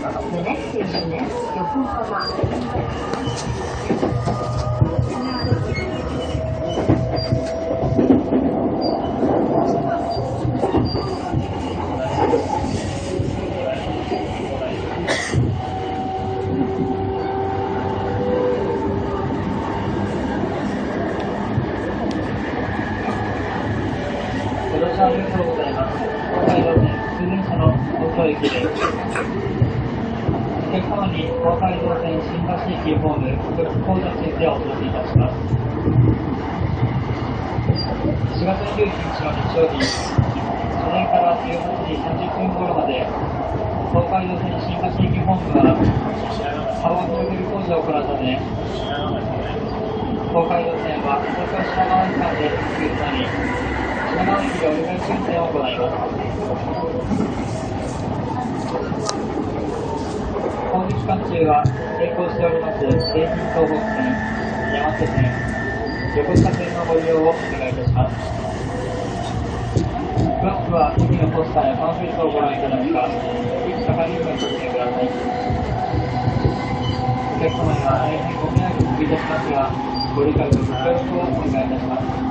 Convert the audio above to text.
The next station is Yokohama. ありがとうございます。東海道線通電車の東京駅です。お客様に東海道線新橋駅ホーム特別講座についてお届けいたします。4月29日の日曜日、初電から18時30分頃まで、東海道線新橋駅ホームは幅を広げる工事を行うため、東海道線は東京品川駅間で運休となり、品川駅で折り返し運転を行います。工事期間中は並行しております京浜東北線、山手線、横須賀線のご利用をお願いいたします。詳しくは駅のポスターやパンフレットをご覧いただくか、駅係員にご記入ください。お客様には大変ご迷惑をおかけいたしますが、ご理解とご協力をお願いいたします。